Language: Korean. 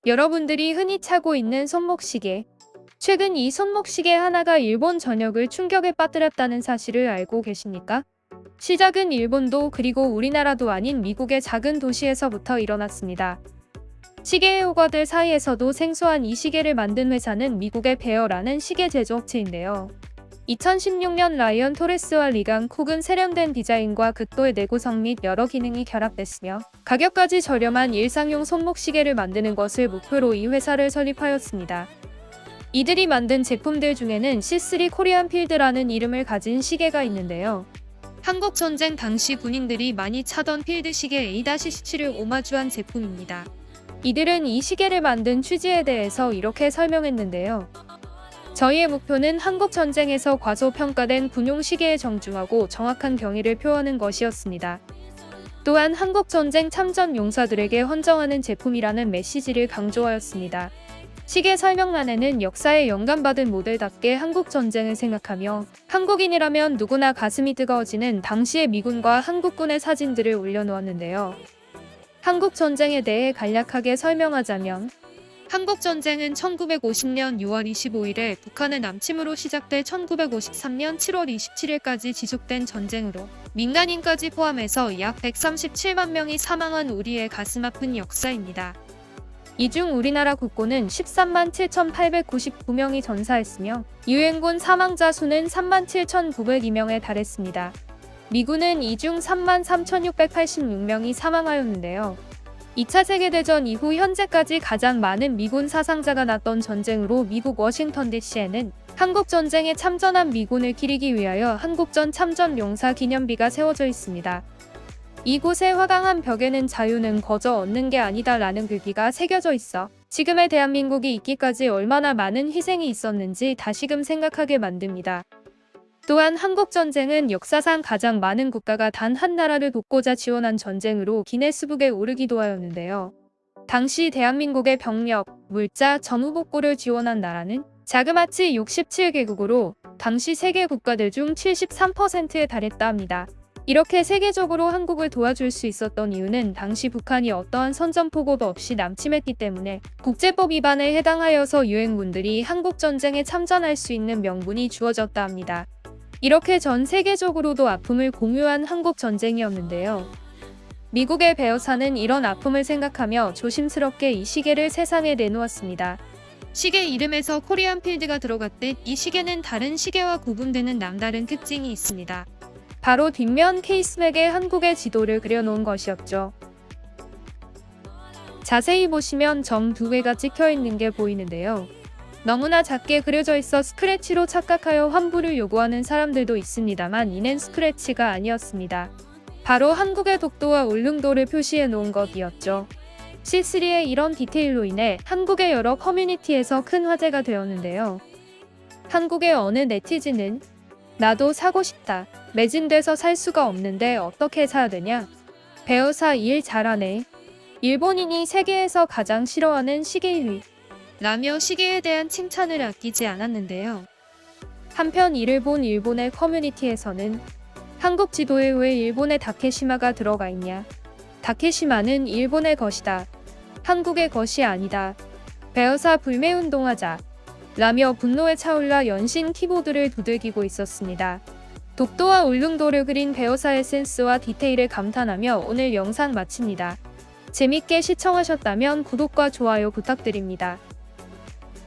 여러분들이 흔히 차고 있는 손목시계. 최근 이 손목시계 하나가 일본 전역을 충격에 빠뜨렸다는 사실을 알고 계십니까? 시작은 일본도 그리고 우리나라도 아닌 미국의 작은 도시에서부터 일어났습니다. 시계 애호가들 사이에서도 생소한 이 시계를 만든 회사는 미국의 베어라는 시계 제조업체인데요. 2016년 라이언 토레스와 리강 콕은 세련된 디자인과 극도의 내구성 및 여러 기능이 결합됐으며 가격까지 저렴한 일상용 손목시계를 만드는 것을 목표로 이 회사를 설립하였습니다. 이들이 만든 제품들 중에는 C3 코리안 필드라는 이름을 가진 시계가 있는데요. 한국전쟁 당시 군인들이 많이 차던 필드 시계 A-17을 오마주한 제품입니다. 이들은 이 시계를 만든 취지에 대해서 이렇게 설명했는데요. 저희의 목표는 한국전쟁에서 과소평가된 군용 시계에 정중하고 정확한 경위를 표하는 것이었습니다. 또한 한국전쟁 참전 용사들에게 헌정하는 제품이라는 메시지를 강조하였습니다. 시계 설명란에는 역사에 영감받은 모델답게 한국전쟁을 생각하며 한국인이라면 누구나 가슴이 뜨거워지는 당시의 미군과 한국군의 사진들을 올려놓았는데요. 한국전쟁에 대해 간략하게 설명하자면 한국전쟁은 1950년 6월 25일에 북한의 남침으로 시작돼 1953년 7월 27일까지 지속된 전쟁으로 민간인까지 포함해서 약 137만 명이 사망한 우리의 가슴 아픈 역사입니다. 이 중 우리나라 국군은 13만 7,899명이 전사했으며 유엔군 사망자 수는 3만 7,902명에 달했습니다. 미군은 이 중 3만 3,686명이 사망하였는데요. 2차 세계대전 이후 현재까지 가장 많은 미군 사상자가 났던 전쟁으로 미국 워싱턴 DC에는 한국전쟁에 참전한 미군을 기리기 위하여 한국전 참전 용사 기념비가 세워져 있습니다. 이곳의 화강한 벽에는 자유는 거저 얻는 게 아니다 라는 글귀가 새겨져 있어 지금의 대한민국이 있기까지 얼마나 많은 희생이 있었는지 다시금 생각하게 만듭니다. 또한 한국전쟁은 역사상 가장 많은 국가가 단 한 나라를 돕고자 지원한 전쟁으로 기네스북에 오르기도 하였는데요. 당시 대한민국의 병력, 물자, 전후복구를 지원한 나라는 자그마치 67개국으로 당시 세계 국가들 중 73%에 달했다 합니다. 이렇게 세계적으로 한국을 도와줄 수 있었던 이유는 당시 북한이 어떠한 선전포고도 없이 남침했기 때문에 국제법 위반에 해당하여서 유엔군들이 한국전쟁에 참전할 수 있는 명분이 주어졌다 합니다. 이렇게 전 세계적으로도 아픔을 공유한 한국전쟁이었는데요. 미국의 베어사는 이런 아픔을 생각하며 조심스럽게 이 시계를 세상에 내놓았습니다. 시계 이름에서 코리안 필드가 들어갔듯 이 시계는 다른 시계와 구분되는 남다른 특징이 있습니다. 바로 뒷면 케이스백에 한국의 지도를 그려놓은 것이었죠. 자세히 보시면 점 2개가 찍혀있는 게 보이는데요. 너무나 작게 그려져 있어 스크래치로 착각하여 환불을 요구하는 사람들도 있습니다만 이는 스크래치가 아니었습니다. 바로 한국의 독도와 울릉도를 표시해 놓은 것이었죠. C3의 이런 디테일로 인해 한국의 여러 커뮤니티에서 큰 화제가 되었는데요. 한국의 어느 네티즌은 나도 사고 싶다. 매진돼서 살 수가 없는데 어떻게 사야 되냐? 베어사 일 잘하네. 일본인이 세계에서 가장 싫어하는 시계 1위. 라며 시계에 대한 칭찬을 아끼지 않았는데요. 한편 이를 본 일본의 커뮤니티에서는 한국 지도에 왜 일본의 다케시마가 들어가 있냐? 다케시마는 일본의 것이다. 한국의 것이 아니다. 베어사 불매운동하자. 라며 분노에 차올라 연신 키보드를 두들기고 있었습니다. 독도와 울릉도를 그린 베어사의 센스와 디테일에 감탄하며 오늘 영상 마칩니다. 재밌게 시청하셨다면 구독과 좋아요 부탁드립니다.